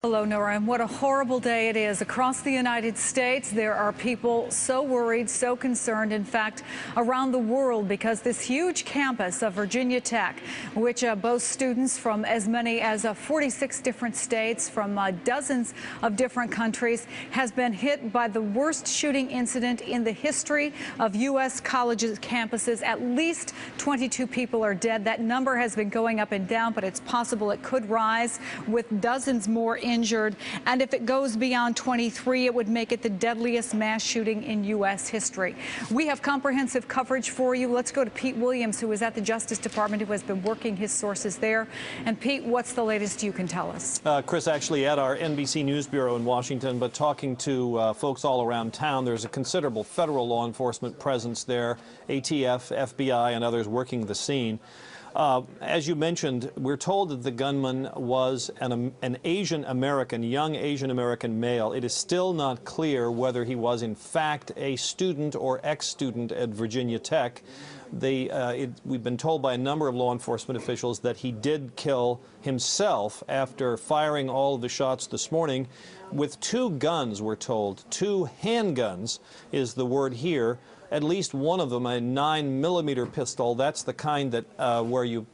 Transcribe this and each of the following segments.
Hello, Nora, and what a horrible day it is. Across the United States, there are people so worried, so concerned, in fact, around the world, because this huge campus of Virginia Tech, which boasts students from as many as 46 different states, from dozens of different countries, has been hit by the worst shooting incident in the history of U.S. colleges campuses. At least 22 people are dead. That number has been going up and down, but it's possible it could rise, with dozens more injured, and if it goes beyond 23, it would make it the deadliest mass shooting in U.S. history. We have comprehensive coverage for you. Let's go to Pete Williams, who is at the Justice Department, who has been working his sources there. And Pete, what's the latest you can tell us? Chris, actually at our NBC News Bureau in Washington, but talking to folks all around town, there's a considerable federal law enforcement presence there, ATF, FBI, and others working the scene. As you mentioned, we're told that the gunman was an Asian American, young Asian American male. It is still not clear whether he was in fact a student or ex-student at Virginia Tech. We've been told by a number of law enforcement officials that he did kill himself after firing all of the shots this morning with two guns, we're told. Two handguns is the word here. At least one of them, a 9mm pistol. That's the kind that where you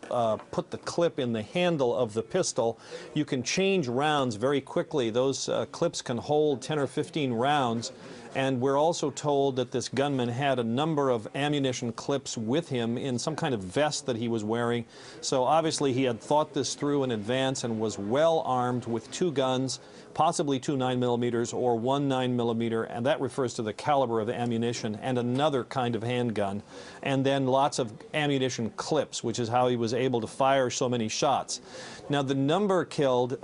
put the clip in the handle of the pistol. You can change rounds very quickly. Those clips can hold 10 or 15 rounds. And we're also told that this gunman had a number of ammunition clips with him in some kind of vest that he was wearing. So obviously he had thought this through in advance and was well armed with two guns, possibly two 9mm or one 9mm, and that refers to the caliber of the ammunition, and another kind of handgun, and then lots of ammunition clips, which is how he was able to fire so many shots. Now, the number killed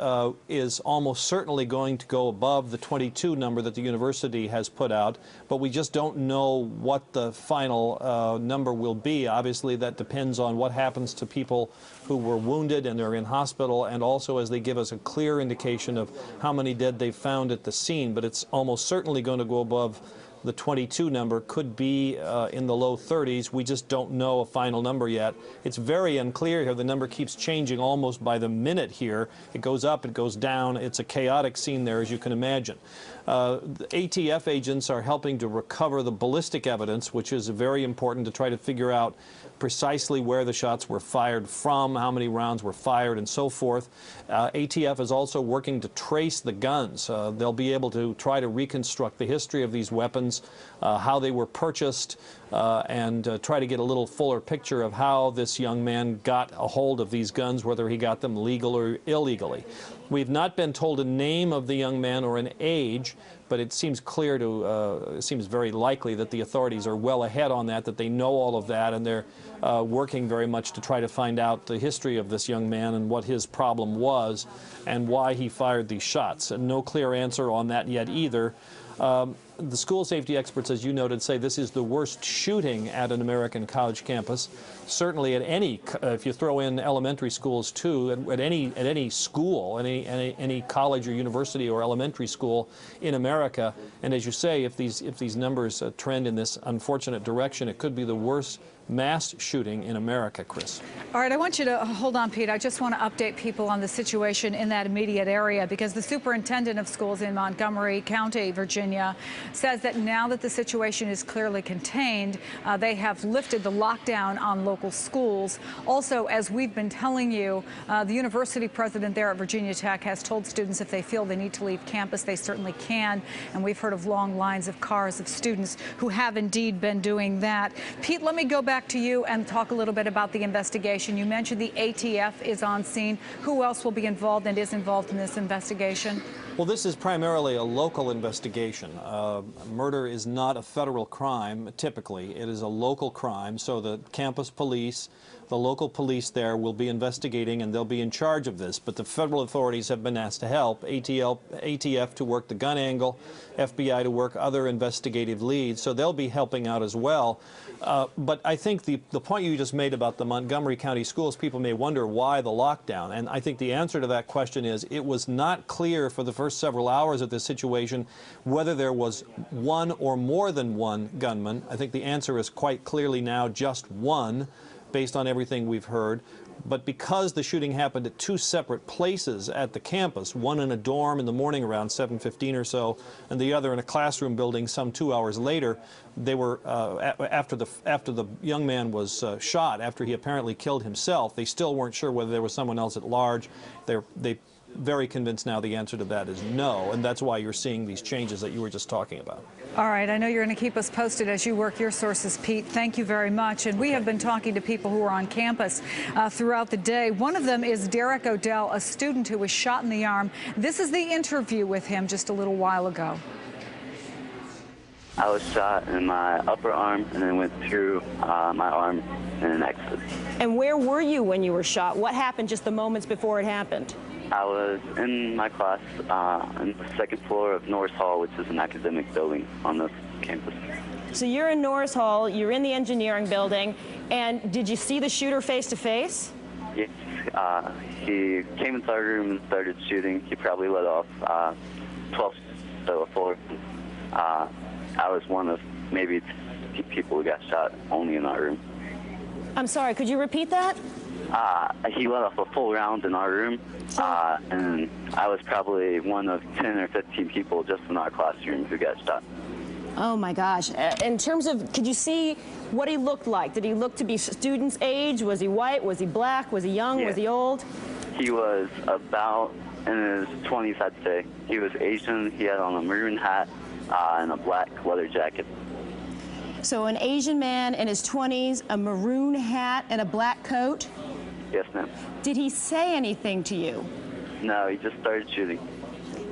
is almost certainly going to go above the 22 number that the university has put out, but we just don't know what the final number will be. Obviously, that depends on what happens to people who were wounded and are in hospital, and also as they give us a clear indication of how many dead they found at the scene. But it's almost certainly going to go above the 22 number, could be in the low 30s. We just don't know a final number yet. It's very unclear here. The number keeps changing almost by the minute here. It goes up, it goes down. It's a chaotic scene there, as you can imagine. The ATF agents are helping to recover the ballistic evidence, which is very important to try to figure out precisely where the shots were fired from, how many rounds were fired, and so forth. ATF is also working to trace the guns. They'll be able to try to reconstruct the history of these weapons, how they were purchased, and try to get a little fuller picture of how this young man got a hold of these guns, whether he got them legal or illegally. We've not been told a name of the young man or an age, but it seems clear to, it seems very likely that the authorities are well ahead on that, that they know all of that, and they're working very much to try to find out the history of this young man and what his problem was and why he fired these shots. And no clear answer on that yet either. The school safety experts, as you noted, say this is the worst shooting at an American college campus. Certainly at any, if you throw in elementary schools too, at any school, any college or university or elementary school in America. And as you say, if these numbers trend in this unfortunate direction, it could be the worst mass shooting in America, Chris. All right, I want you to hold on, Pete. I just want to update people on the situation in that immediate area, because the superintendent of schools in Montgomery County, Virginia, says that now that the situation is clearly contained, they have lifted the lockdown on local schools. Also, as we've been telling you, the university president there at Virginia Tech has told students if they feel they need to leave campus, they certainly can. And we've heard of long lines of cars of students who have indeed been doing that. Pete, let me go back to you and talk a little bit about the investigation. You mentioned the ATF is on scene. Who else will be involved and is involved in this investigation? Well, this is primarily a local investigation. Murder is not a federal crime, typically. It is a local crime, so the campus police, the local police there will be investigating, and they'll be in charge of this. But the federal authorities have been asked to help, ATF to work the gun angle, FBI to work other investigative leads, so they'll be helping out as well. But I think the point you just made about the Montgomery County schools, people may wonder why the lockdown, and I think the answer to that question is it was not clear for the first several hours of this situation whether there was one or more than one gunman. I think the answer is quite clearly now just one, based on everything we've heard. But because the shooting happened at two separate places at the campus, one in a dorm in the morning around 7:15 or so, and the other in a classroom building some 2 hours later, they were after the young man was shot, after he apparently killed himself, they still weren't sure whether there was someone else at large. They're very convinced now the answer to that is no, and that's why you're seeing these changes that you were just talking about. All right, I know you're going to keep us posted as you work your sources, Pete. Thank you very much. And we have been talking to people who are on campus throughout the day. One of them is Derek Odell, a student who was shot in the arm. This is the interview with him just a little while ago. I was shot in my upper arm and then went through my arm in an exit. And where were you when you were shot? What happened just the moments before it happened? I was in my class on the second floor of Norris Hall, which is an academic building on this campus. So you're in Norris Hall, you're in the engineering building, and did you see the shooter face to face? Yes, he came into our room and started shooting. He probably let off 12 to a floor. I was one of maybe 2 people who got shot only in our room. I'm sorry, could you repeat that? He let off a full round in our room, and I was probably one of 10 or 15 people just in our classroom who got shot. Oh my gosh. In terms of, could you see what he looked like? Did he look to be student's age? Was he white? Was he black? Was he young? Yeah. Was he old? He was about in his 20s, I'd say. He was Asian. He had on a maroon hat and a black leather jacket. So an Asian man in his 20s, a maroon hat and a black coat? Yes, ma'am. Did he say anything to you? No, he just started shooting.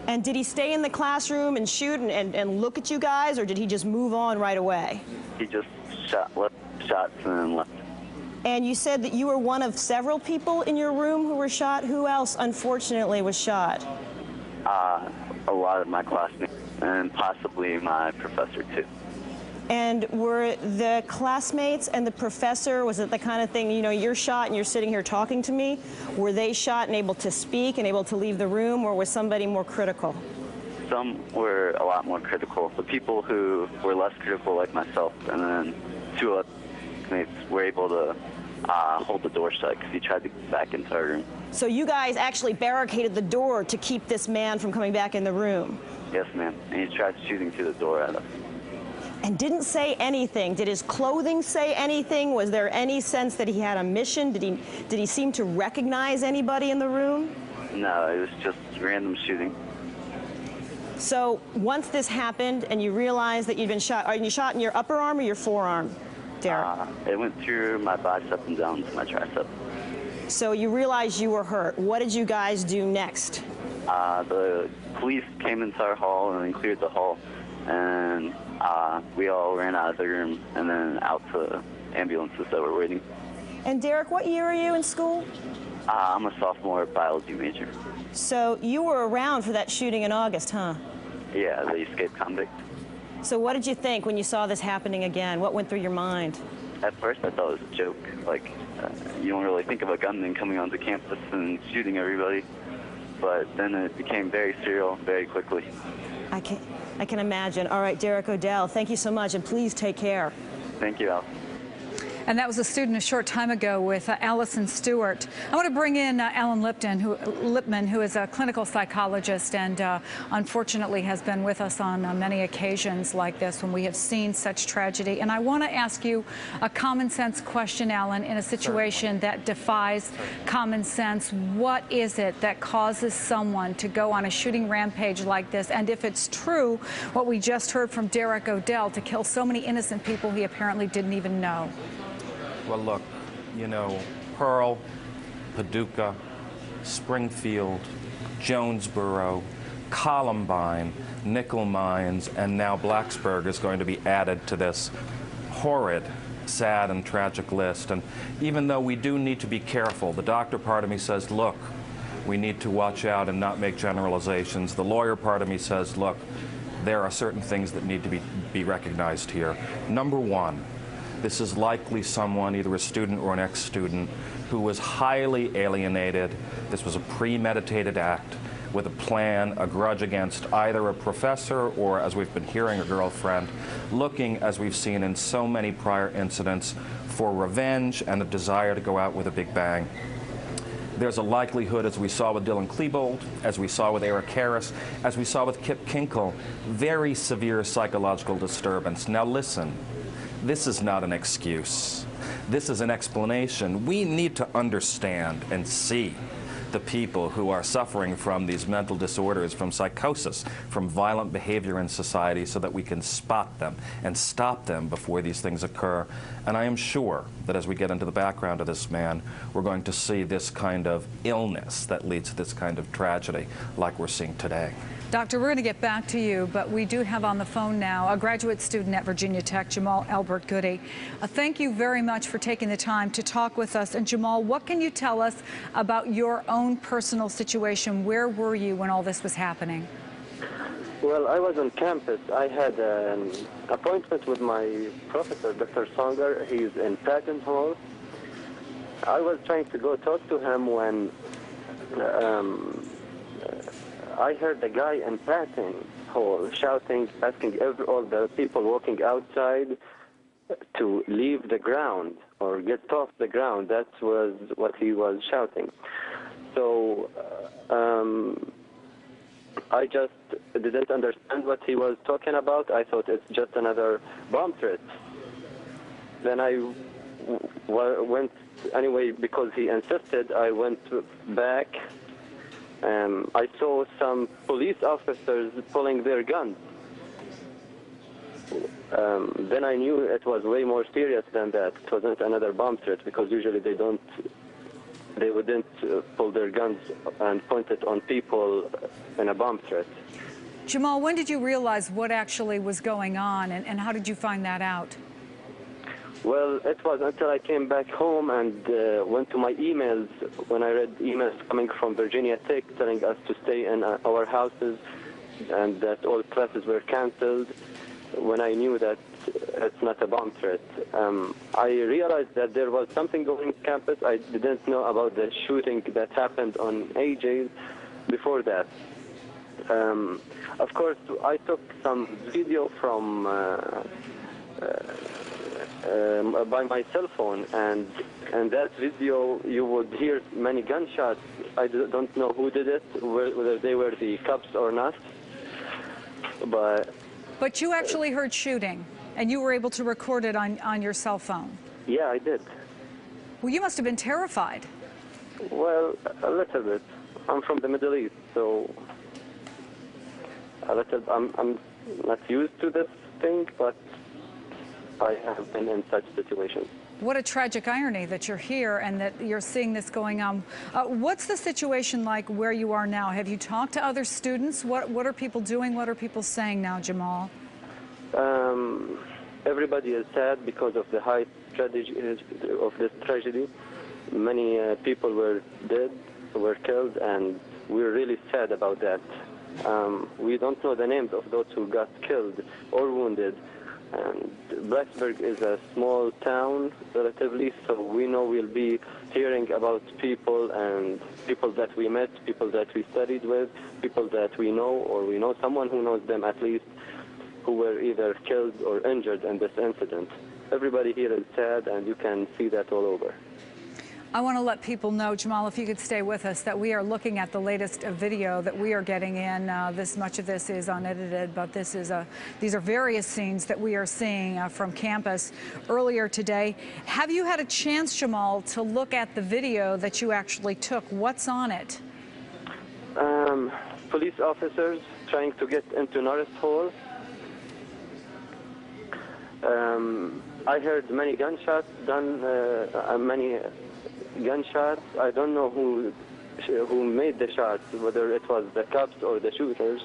And did he stay in the classroom and shoot and look at you guys, or did he just move on right away? He just left shots and then left. And you said that you were one of several people in your room who were shot. Who else, unfortunately, was shot? A lot of my classmates and possibly my professor, too. And were the classmates and the professor, was it the kind of thing, you know, you're shot and you're sitting here talking to me? Were they shot and able to speak and able to leave the room, or was somebody more critical? Some were a lot more critical. The people who were less critical, like myself, and then 2 other mates were able to hold the door shut because he tried to get back into our room. So you guys actually barricaded the door to keep this man from coming back in the room? Yes, ma'am. And he tried shooting through the door at us. And didn't say anything. Did his clothing say anything? Was there any sense that he had a mission? Did he seem to recognize anybody in the room? No, it was just random shooting. So once this happened and you realized that you'd been shot, are you shot in your upper arm or your forearm, Derek? It went through my bicep and down to my tricep. So you realized you were hurt. What did you guys do next? The police came into our hall and then cleared the hall. And we all ran out of the room and then out to ambulances that were waiting. And Derek, what year are you in school? I'm a sophomore biology major. So you were around for that shooting in August, huh? Yeah, the escaped convict. So what did you think when you saw this happening again? What went through your mind? At first I thought it was a joke. Like, you don't really think of a gunman coming onto campus and shooting everybody. But then it became very surreal very quickly. I can imagine. All right, Derek Odell, thank you so much, and please take care. Thank you, Al. And that was a student a short time ago with Allison Stewart. I want to bring in Alan Lipman, who is a clinical psychologist and unfortunately has been with us on many occasions like this when we have seen such tragedy. And I want to ask you a common sense question, Alan, in a situation that defies common sense. What is it that causes someone to go on a shooting rampage like this? And if it's true, what we just heard from Derek Odell, to kill so many innocent people he apparently didn't even know? Well, look, you know, Pearl, Paducah, Springfield, Jonesboro, Columbine, nickel mines, and now Blacksburg is going to be added to this horrid, sad, and tragic list. And even though we do need to be careful, the doctor part of me says, look, we need to watch out and not make generalizations. The lawyer part of me says, look, there are certain things that need to be recognized here. Number one, this is likely someone, either a student or an ex-student, who was highly alienated. This was a premeditated act with a plan, a grudge against either a professor or, as we've been hearing, a girlfriend, looking, as we've seen in so many prior incidents, for revenge and a desire to go out with a big bang. There's a likelihood, as we saw with Dylan Klebold, as we saw with Eric Harris, as we saw with Kip Kinkle, very severe psychological disturbance. Now listen, this is not an excuse. This is an explanation. We need to understand and see the people who are suffering from these mental disorders, from psychosis, from violent behavior in society, so that we can spot them and stop them before these things occur. And I am sure that as we get into the background of this man, we're going to see this kind of illness that leads to this kind of tragedy like we're seeing today. Doctor, we're going to get back to you, but we do have on the phone now a graduate student at Virginia Tech, Jamal Albert Goody. Thank you very much for taking the time to talk with us. And Jamal, what can you tell us about your own personal situation? Where were you when all this was happening? Well, I was on campus. I had an appointment with my professor, Dr. Songer. He's in Patton Hall. I was trying to go talk to him when I heard a guy in Patton Hall shouting, asking all the people walking outside to leave the ground or get off the ground. That was what he was shouting. So I just didn't understand what he was talking about. I thought it's just another bomb threat. Then I went, anyway, because he insisted, I went back. I saw some police officers pulling their guns. Then I knew it was way more serious than that. It wasn't another bomb threat, because usually they wouldn't pull their guns and point it on people in a bomb threat. Jamal, when did you realize what actually was going on, and how did you find that out? Well, it was until I came back home and went to my emails, when I read emails coming from Virginia Tech telling us to stay in our houses and that all classes were canceled, when I knew that it's not a bomb threat. I realized that there was something going on campus. I didn't know about the shooting that happened on AJ's before that. Of course, I took some video from by my cell phone, and in that video you would hear many gunshots. I don't know who did it, whether they were the cops or not. But you actually heard shooting, and you were able to record it on your cell phone. Yeah, I did. Well, you must have been terrified. Well, a little bit. I'm from the Middle East, so I'm not used to this thing, but I have been in such situations. What a tragic irony that you're here and that you're seeing this going on. What's the situation like where you are now? Have you talked to other students? What are people doing? What are people saying now, Jamal? Everybody is sad because of the high tragedy of this tragedy. Many people were dead, were killed, and we're really sad about that. We don't know the names of those who got killed or wounded. And Blacksburg is a small town, relatively, so we know we'll be hearing about people and people that we met, people that we studied with, people that we know, or we know someone who knows them at least, who were either killed or injured in this incident. Everybody here is sad, and you can see that all over. I want to let people know, Jamal, if you could stay with us, that we are looking at the latest video that we are getting in. Much of this is unedited, but these are various scenes that we are seeing from campus earlier today. Have you had a chance, Jamal, to look at the video that you actually took? What's on it? Police officers trying to get into Norris Hall. I heard many gunshots, many gunshots. I don't know who made the shots, whether it was the cops or the shooters.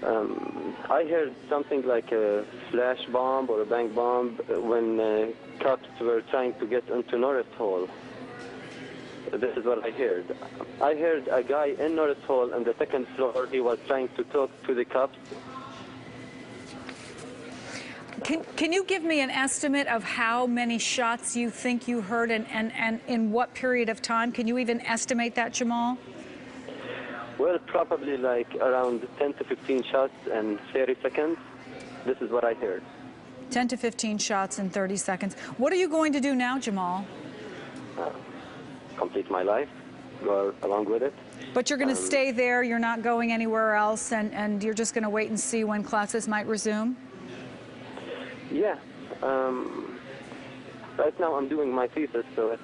I heard something like a flash bomb or a bang bomb when cops were trying to get into Norris Hall. This is what I heard. I heard a guy in Norris Hall on the second floor. He was trying to talk to the cops. Can you give me an estimate of how many shots you think you heard and in what period of time? Can you even estimate that, Jamal? Well, probably like around 10 to 15 shots in 30 seconds. This is what I heard. 10 to 15 shots in 30 seconds. What are you going to do now, Jamal? complete my life, go along with it. But you're going to stay there, you're not going anywhere else, and you're just going to wait and see when classes might resume? Yeah. Right now I'm doing my thesis, so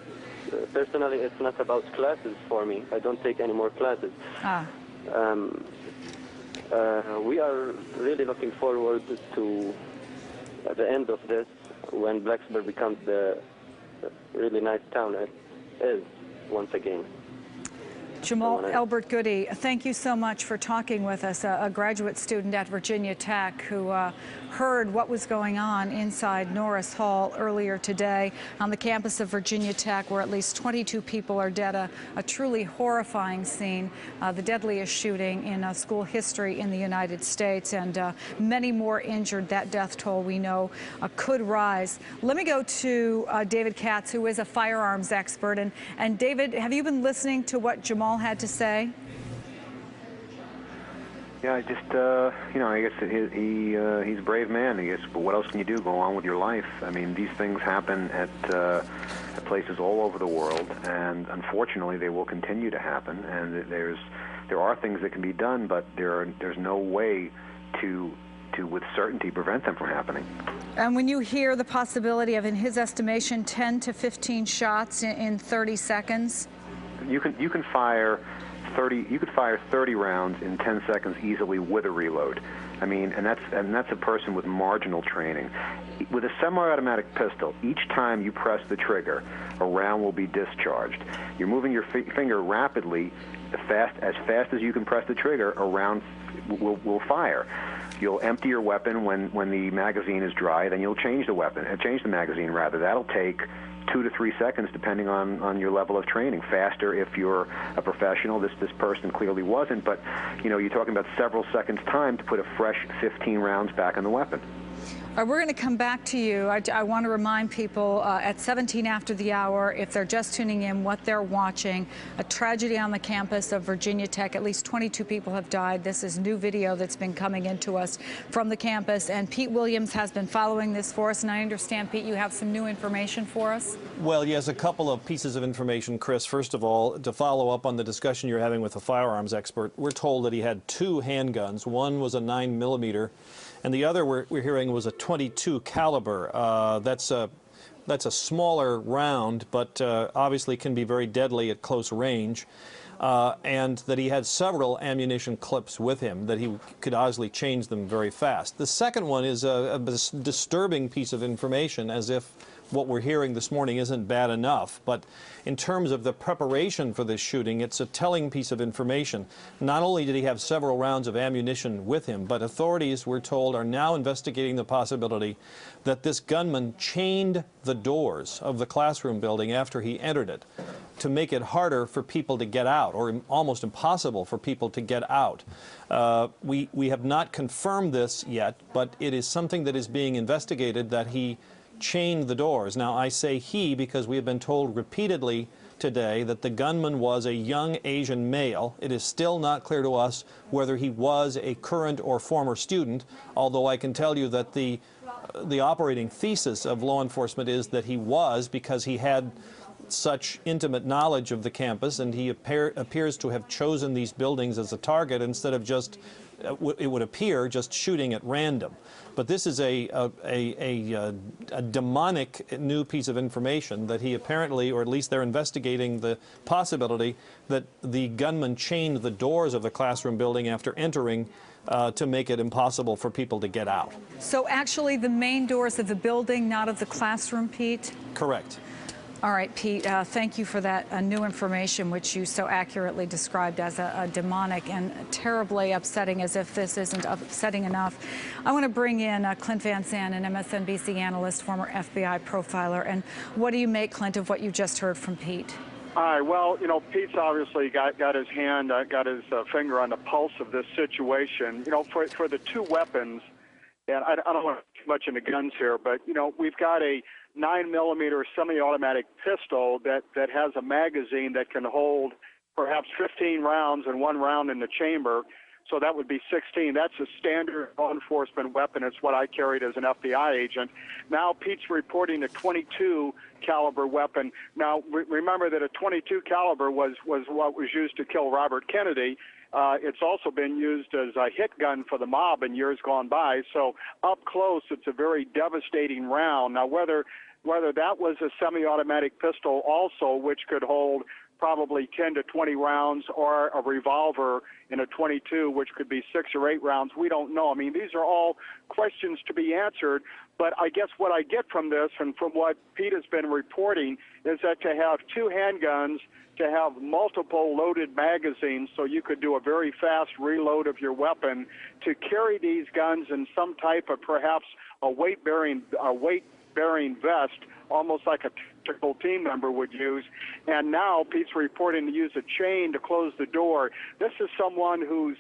personally it's not about classes for me. I don't take any more classes. We are really looking forward to the end of this, when Blacksburg becomes the really nice town it is once again. Jamal Elbert Goody, thank you so much for talking with us, a graduate student at Virginia Tech who heard what was going on inside Norris Hall earlier today on the campus of Virginia Tech, where at least 22 people are dead, a truly horrifying scene, the deadliest shooting in school history in the United States, and many more injured. That death toll, we know, could rise. Let me go to David Katz, who is a firearms expert. And David, have you been listening to what Jamal had to say? Yeah, I just, I guess he's a brave man, I guess, but what else can you do? Go on with your life. I mean, these things happen at places all over the world, and unfortunately they will continue to happen, and there are things that can be done, but there's no way to with certainty prevent them from happening. And when you hear the possibility of, in his estimation, 10 to 15 shots in 30 seconds? You can fire 30 rounds in 10 seconds easily with a reload. I mean, and that's a person with marginal training. With a semi-automatic pistol, each time you press the trigger, a round will be discharged. You're moving your finger rapidly, as fast as you can press the trigger, a round will fire. You'll empty your weapon when the magazine is dry, then you'll change the magazine rather. That'll take 2 to 3 seconds, depending on your level of training. Faster if you're a professional. This person clearly wasn't, but you're talking about several seconds time to put a fresh 15 rounds back in the weapon. We're going to come back to you. I want to remind people at 17 after the hour, if they're just tuning in, what they're watching. A tragedy on the campus of Virginia Tech. At least 22 people have died. This is new video that's been coming into us from the campus. And Pete Williams has been following this for us. And I understand, Pete, you have some new information for us? Well, yes, a couple of pieces of information, Chris. First of all, to follow up on the discussion you're having with a firearms expert, we're told that he had 2 handguns. One was a 9mm. And the other we're hearing was a .22 caliber. That's a smaller round, but obviously can be very deadly at close range. And that he had several ammunition clips with him, that he could obviously change them very fast. The second one is a disturbing piece of information, as if what we're hearing this morning isn't bad enough. But in terms of the preparation for this shooting, it's a telling piece of information. Not only did he have several rounds of ammunition with him, but authorities, we're told, are now investigating the possibility that this gunman chained the doors of the classroom building after he entered it to make it harder for people to get out, or almost impossible for people to get out. We have not confirmed this yet, but it is something that is being investigated, that he chained the doors. Now, I say he because we have been told repeatedly today that the gunman was a young Asian male. It is still not clear to us whether he was a current or former student, although I can tell you that the operating thesis of law enforcement is that he was, because he had such intimate knowledge of the campus, and he appears to have chosen these buildings as a target instead of just, it would appear, just shooting at random. But this is a demonic new piece of information that he apparently, or at least they're investigating the possibility that the gunman chained the doors of the classroom building after entering to make it impossible for people to get out. So actually the main doors of the building, not of the classroom, Pete? Correct. All right, Pete, thank you for that new information, which you so accurately described as a demonic and terribly upsetting, as if this isn't upsetting enough. I want to bring in Clint Van Zandt, an MSNBC analyst, former FBI profiler. And what do you make, Clint, of what you just heard from Pete? All right, well, Pete's obviously got his hand, got his finger on the pulse of this situation. For the 2 weapons, and I don't want to get too much into guns here, but, we've got a 9mm semi-automatic pistol that has a magazine that can hold perhaps 15 rounds and 1 round in the chamber. So that would be 16. That's a standard law enforcement weapon. It's what I carried as an FBI agent. Now Pete's reporting a 22 caliber weapon. Now remember that a 22 caliber was what was used to kill Robert Kennedy. It's also been used as a hit gun for the mob in years gone by. So up close, it's a very devastating round. Now whether that was a semi-automatic pistol also, which could hold probably 10 to 20 rounds, or a revolver in a 22, which could be 6 or 8 rounds, we don't know. I mean, these are all questions to be answered, but I guess what I get from this and from what Pete has been reporting is that to have 2 handguns, to have multiple loaded magazines so you could do a very fast reload of your weapon, to carry these guns in some type of perhaps a weight-bearing vest, almost like a typical team member would use. And now Pete's reporting to use a chain to close the door. This is someone whose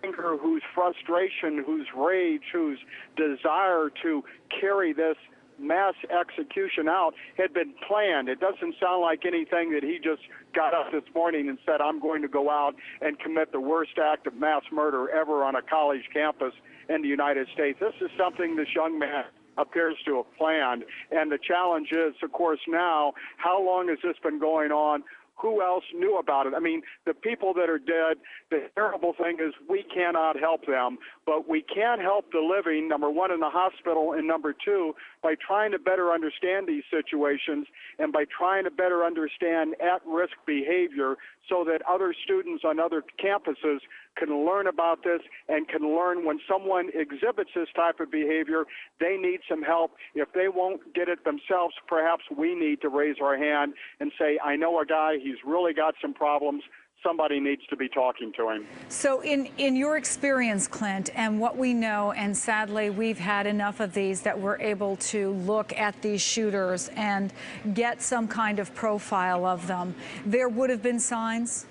anger, whose frustration, whose rage, whose desire to carry this mass execution out had been planned. It doesn't sound like anything that he just got up this morning and said, I'm going to go out and commit the worst act of mass murder ever on a college campus in the United States. This is something this young man appears to have planned. And the challenge is, of course, now, how long has this been going on? Who else knew about it? I mean, the people that are dead, the terrible thing is we cannot help them, but we can help the living, number one, in the hospital, and number two, by trying to better understand these situations and by trying to better understand at-risk behavior so that other students on other campuses can learn about this and can learn when someone exhibits this type of behavior, they need some help. If they won't get it themselves, perhaps we need to raise our hand and say, I know a guy, he's really got some problems. Somebody needs to be talking to him. So in your experience, Clint, and what we know, and sadly we've had enough of these that we're able to look at these shooters and get some kind of profile of them, there would have been signs?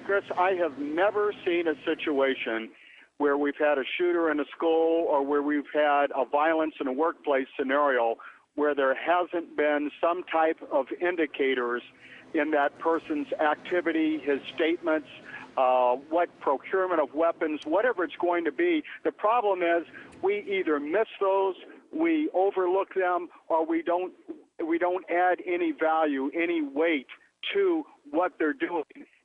Chris, I have never seen a situation where we've had a shooter in a school or where we've had a violence in a workplace scenario where there hasn't been some type of indicators in that person's activity, his statements, what procurement of weapons, whatever it's going to be. The problem is we either miss those, we overlook them, or we don't add any value, any weight to what they're doing.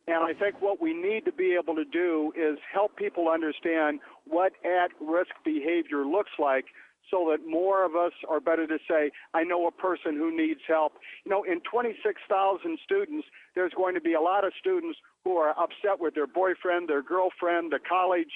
And I think what we need to be able to do is help people understand what at-risk behavior looks like so that more of us are better to say, I know a person who needs help. You know, in 26,000 students, there's going to be a lot of students who are upset with their boyfriend, their girlfriend, the college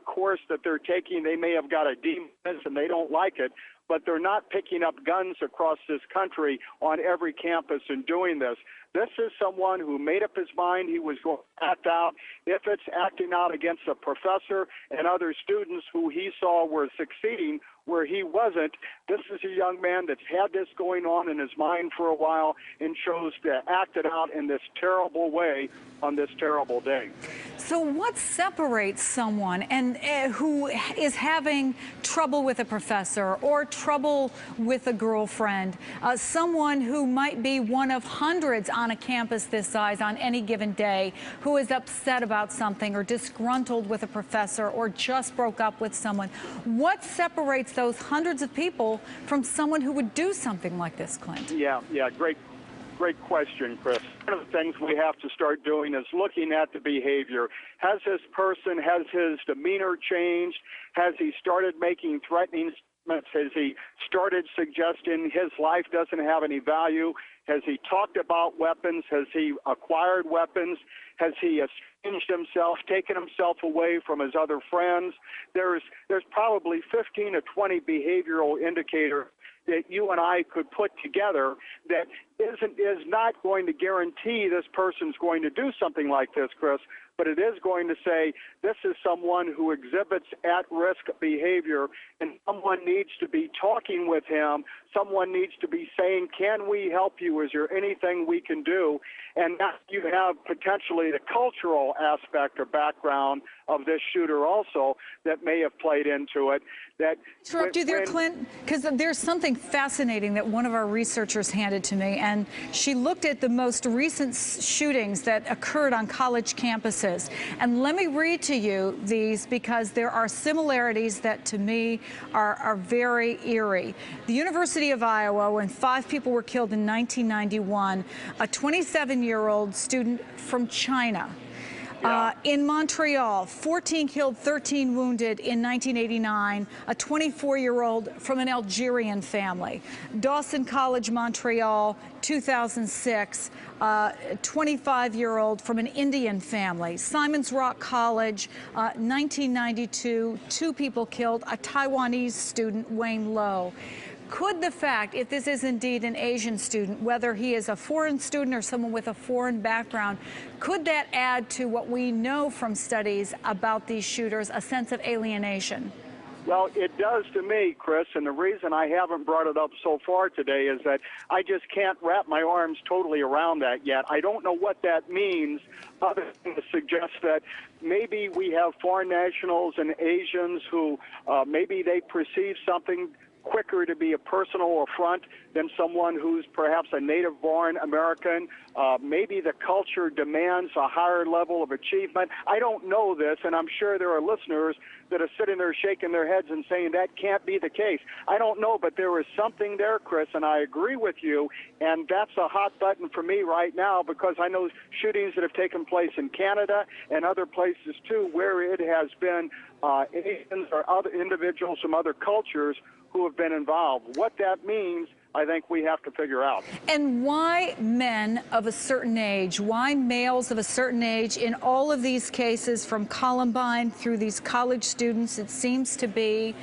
course that they're taking. They may have got a D- and they don't like it, but they're not picking up guns across this country on every campus and doing this. This is someone who made up his mind he was going to act out. If it's acting out against a professor and other students who he saw were succeeding where he wasn't, this is a young man that's had this going on in his mind for a while and chose to act it out in this terrible way on this terrible day. So what separates someone and who is having trouble with a professor or trouble with a girlfriend, someone who might be one of hundreds on a campus this size on any given day who is upset about something or disgruntled with a professor or just broke up with someone? What separates those hundreds of people from someone who would do something like this, Clint? Yeah, great question, Chris. One of the things we have to start doing is looking at the behavior. Has his demeanor changed? Has he started making threatening statements? Has he started suggesting his life doesn't have any value? Has he talked about weapons? Has he acquired weapons? Has he estranged himself, taken himself away from his other friends? There's probably 15 to 20 behavioral indicators that you and I could put together that is not going to guarantee this person's going to do something like this, Chris, but it is going to say this is someone who exhibits at-risk behavior and someone needs to be talking with him. Someone needs to be saying, can we help you? Is there anything we can do? And now you have potentially the cultural aspect or background of this shooter also that may have played into it. That interrupt you there, Clint, because there's something fascinating that one of our researchers handed to me, and she looked at the most recent shootings that occurred on college campuses. And let me read to you these because there are similarities that to me are very eerie. The University of Iowa, when 5 people were killed in 1991, a 27-year-old student from China. In Montreal, 14 killed, 13 wounded in 1989, a 24-year-old from an Algerian family. Dawson College, Montreal, 2006, 25-year-old from an Indian family. Simon's Rock College, 1992, 2 people killed, a Taiwanese student, Wayne Lowe. Could the fact, if this is indeed an Asian student, whether he is a foreign student or someone with a foreign background, could that add to what we know from studies about these shooters, a sense of alienation? Well, it does to me, Chris, and the reason I haven't brought it up so far today is that I just can't wrap my arms totally around that yet. I don't know what that means, other than to suggest that maybe we have foreign nationals and Asians who maybe they perceive something quicker to be a personal affront than someone who's perhaps a native-born American. Maybe the culture demands a higher level of achievement. I don't know this, and I'm sure there are listeners that are sitting there shaking their heads and saying that can't be the case. I don't know, but there is something there, Chris, and I agree with you, and that's a hot button for me right now because I know shootings that have taken place in Canada and other places, too, where it has been Asians or other individuals from other cultures who have been involved. What that means, I think we have to figure out. And why men of a certain age, why males of a certain age in all of these cases from Columbine through these college students, it seems to be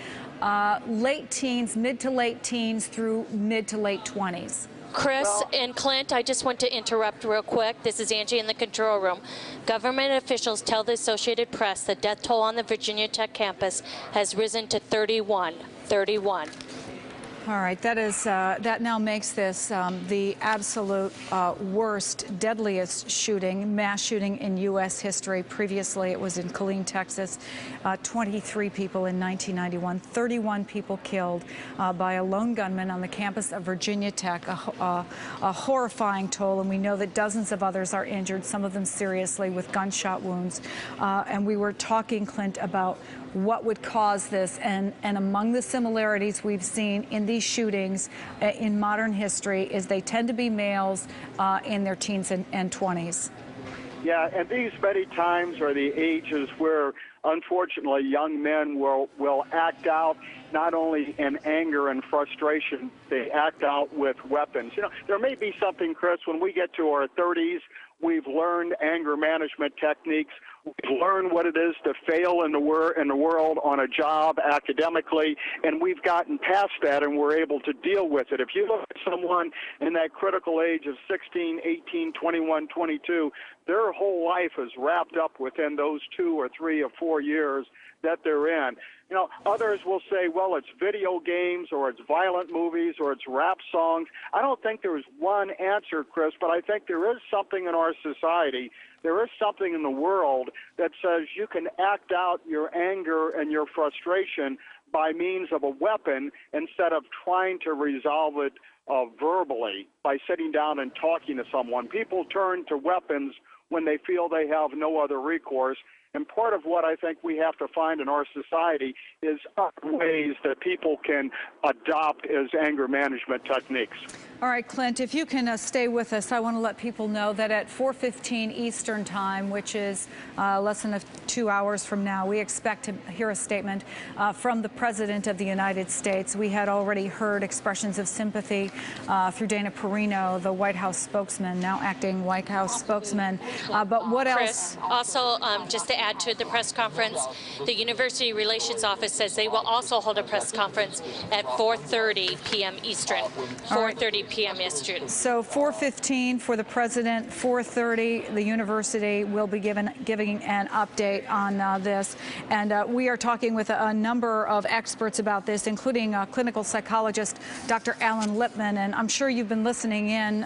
late teens, mid to late teens through mid to late 20s. Chris and Clint, I just want to interrupt real quick. This is Angie in the control room. Government officials tell the Associated Press the death toll on the Virginia Tech campus has risen to 31. 31. All right, that now makes this the absolute worst, deadliest shooting, mass shooting in U.S. history. Previously, it was in Killeen, Texas. 23 people in 1991, 31 people killed by a lone gunman on the campus of Virginia Tech, a horrifying toll, and we know that dozens of others are injured, some of them seriously with gunshot wounds. And we were talking, Clint, about what would cause this, and among the similarities we've seen in these shootings in modern history is they tend to be males in their teens and 20s. Yeah, and these many times are the ages where, unfortunately, young men will act out not only in anger and frustration, they act out with weapons. You know, there may be something, Chris, when we get to our 30s, we've learned anger management techniques. We've learned what it is to fail in the world on a job academically, and we've gotten past that and we're able to deal with it. If you look at someone in that critical age of 16, 18, 21, 22, their whole life is wrapped up within those 2 or 3 or 4 years that they're in. You know, others will say, well, it's video games or it's violent movies or it's rap songs. I don't think there's one answer, Chris, but I think there is something in our society, there is something in the world that says you can act out your anger and your frustration by means of a weapon instead of trying to resolve it verbally by sitting down and talking to someone. People turn to weapons when they feel they have no other recourse. And part of what I think we have to find in our society is other ways that people can adopt as anger management techniques. All right, Clint, if you can stay with us, I want to let people know that at 4:15 Eastern Time, which is less than 2 hours from now, we expect to hear a statement from the President of the United States. We had already heard expressions of sympathy through Dana Perino, the White House spokesman, now acting White House spokesman. But what else? Chris, also, just to add to the press conference, the University Relations Office says they will also hold a press conference at 4:30 p.m. Eastern. 4:30 p.m. Eastern. So 4:15 for the President, 4:30 the university will be giving an update on this. And we are talking with a number of experts about this, including clinical psychologist Dr. Alan Lippman. And I'm sure you've been listening in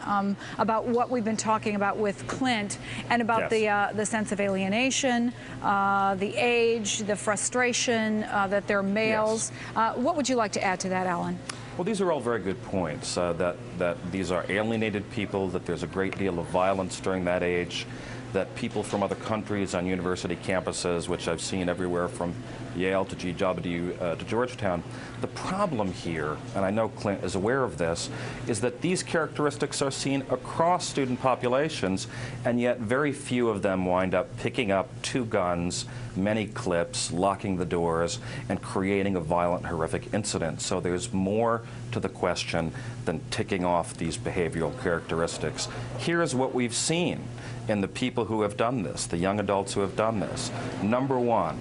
about what we've been talking about with Clint and about the sense of alienation, the age, the frustration that they're males. Yes. What would you like to add to that, Alan? Well, these are all very good points, that these are alienated people, that there's a great deal of violence during that age, that people from other countries on university campuses, which I've seen everywhere from Yale to GW to Georgetown. The problem here, and I know Clint is aware of this, is that these characteristics are seen across student populations, and yet very few of them wind up picking up 2 guns, many clips, locking the doors, and creating a violent, horrific incident. So there's more to the question than ticking off these behavioral characteristics. Here's what we've seen in the people who have done this, the young adults who have done this. Number 1,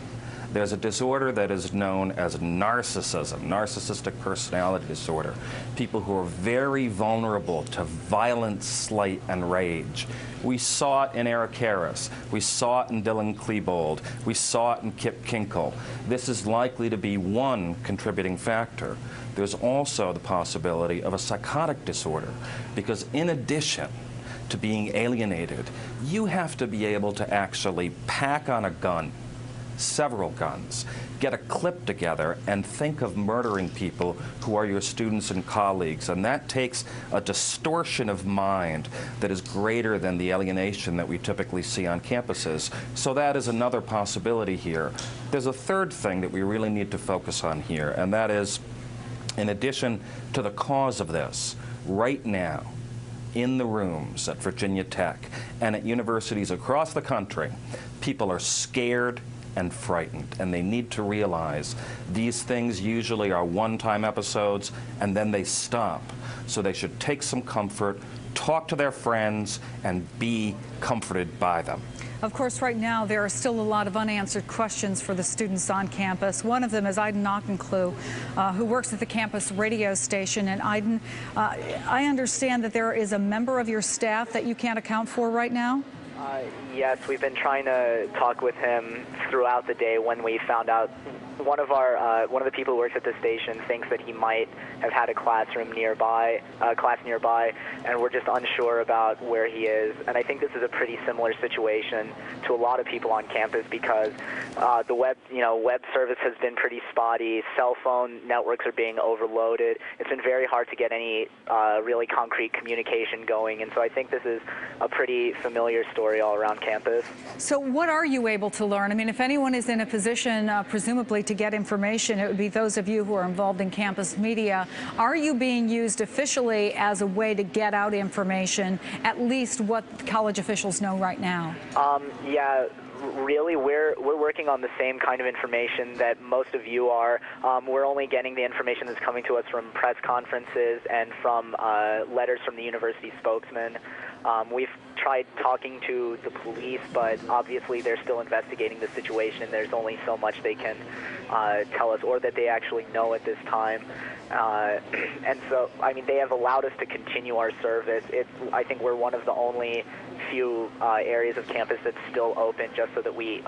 there's a disorder that is known as narcissism, narcissistic personality disorder. People who are very vulnerable to violence, slight, and rage. We saw it in Eric Harris. We saw it in Dylan Klebold. We saw it in Kip Kinkle. This is likely to be one contributing factor. There's also the possibility of a psychotic disorder, because in addition to being alienated, you have to be able to actually pack on a gun, several guns, get a clip together, and think of murdering people who are your students and colleagues. And that takes a distortion of mind that is greater than the alienation that we typically see on campuses. So that is another possibility here. There's a third thing that we really need to focus on here, and that is, in addition to the cause of this, right now, in the rooms at Virginia Tech and at universities across the country, people are scared and frightened, and they need to realize these things usually are one-time episodes and then they stop. So they should take some comfort, talk to their friends, and be comforted by them. Of course, right now there are still a lot of unanswered questions for the students on campus. One of them is Aiden Auchinclough, who works at the campus radio station. And Aiden, I understand that there is a member of your staff that you can't account for right now? Yes, we've been trying to talk with him throughout the day. When we found out, one of the people who works at the station thinks that he might have had a classroom nearby, and we're just unsure about where he is. And I think this is a pretty similar situation to a lot of people on campus, because the web service has been pretty spotty. Cell phone networks are being overloaded. It's been very hard to get any really concrete communication going. And so I think this is a pretty familiar story all around campus. So what are you able to learn? I mean, if anyone is in a position, presumably, to get information, it would be those of you who are involved in campus media. Are you being used officially as a way to get out information, at least what college officials know right now? Yeah. Really, we're working on the same kind of information that most of you are. We're only getting the information that's coming to us from press conferences and from letters from the university spokesman. We've tried talking to the police, but obviously they're still investigating the situation. There's only so much they can tell us, or that they actually know at this time. And so, I mean, they have allowed us to continue our service. I think we're one of the only few areas of campus that's still open, just so that we,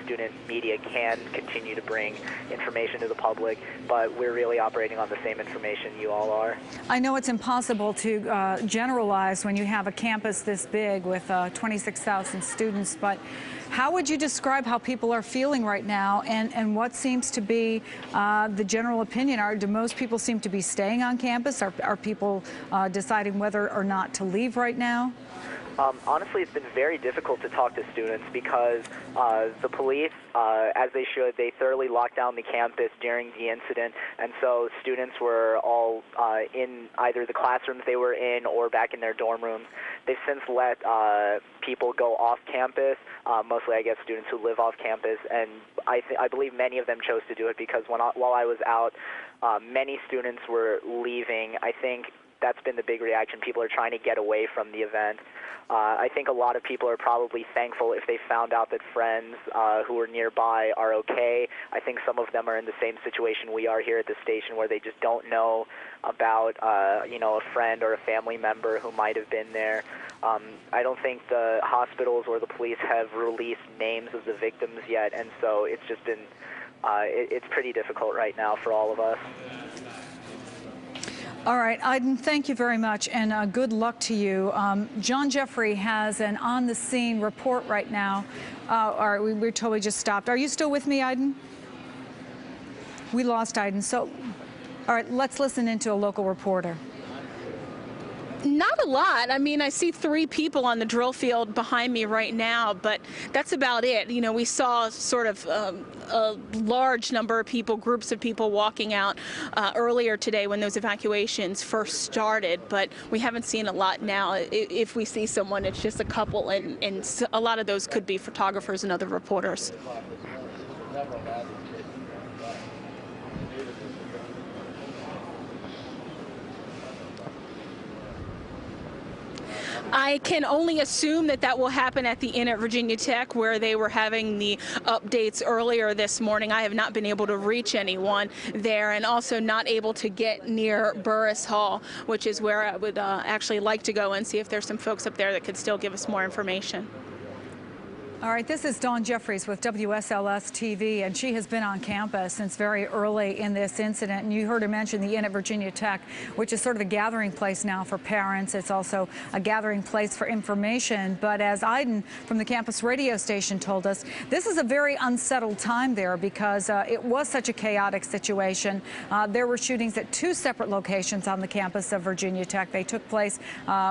student media, can continue to bring information to the public. But we're really operating on the same information you all are. I know it's impossible to generalize when you have a campus this big with 26,000 students, but how would you describe how people are feeling right now, and what seems to be the general opinion? Do most people seem to be staying on campus? Are people deciding whether or not to leave right now? Honestly, it's been very difficult to talk to students, because the police, as they should, they thoroughly locked down the campus during the incident, and so students were all in either the classrooms they were in or back in their dorm rooms. They've since let people go off campus, mostly, I guess, students who live off campus, and I believe many of them chose to do it because while I was out, many students were leaving. I think that's been the big reaction. People are trying to get away from the event. I think a lot of people are probably thankful if they found out that friends who are nearby are okay. I think some of them are in the same situation we are here at the station, where they just don't know about a friend or a family member who might have been there. I don't think the hospitals or the police have released names of the victims yet, and so it's just been it's pretty difficult right now for all of us. All right, Iden, thank you very much, and good luck to you. John Jeffrey has an on-the-scene report right now. All right, we're totally just stopped. Are you still with me, Iden? We lost Iden. So, all right, let's listen into a local reporter. Not a lot. I mean, I see 3 people on the drill field behind me right now, but that's about it. You know, we saw sort of a large number of people, groups of people walking out earlier today when those evacuations first started, but we haven't seen a lot now. If we see someone, it's just a couple, and a lot of those could be photographers and other reporters. I can only assume that that will happen at the Inn at Virginia Tech, where they were having the updates earlier this morning. I have not been able to reach anyone there, and also not able to get near Burris Hall, which is where I would actually like to go and see if there's some folks up there that could still give us more information. All right, this is Dawn Jeffries with WSLS TV, and she has been on campus since very early in this incident. And you heard her mention the Inn at Virginia Tech, which is sort of a gathering place now for parents. It's also a gathering place for information. But as Iden from the campus radio station told us, this is a very unsettled time there because it was such a chaotic situation. There were shootings at 2 separate locations on the campus of Virginia Tech. They took place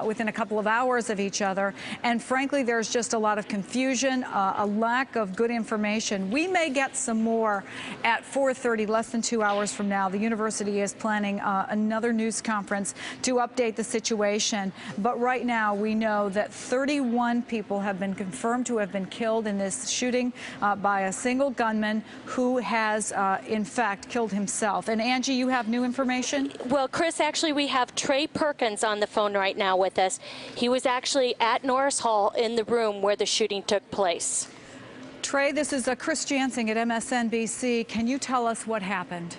within a couple of hours of each other. And frankly, there's just a lot of confusion. A lack of good information. We may get some more at 4:30, less than 2 hours from now. The university is planning another news conference to update the situation. But right now, we know that 31 people have been confirmed to have been killed in this shooting by a single gunman who has, in fact, killed himself. And Angie, you have new information? Well, Chris, actually, we have Trey Perkins on the phone right now with us. He was actually at Norris Hall in the room where the shooting took place. Trey, this is Chris Jansing at MSNBC. Can you tell us what happened?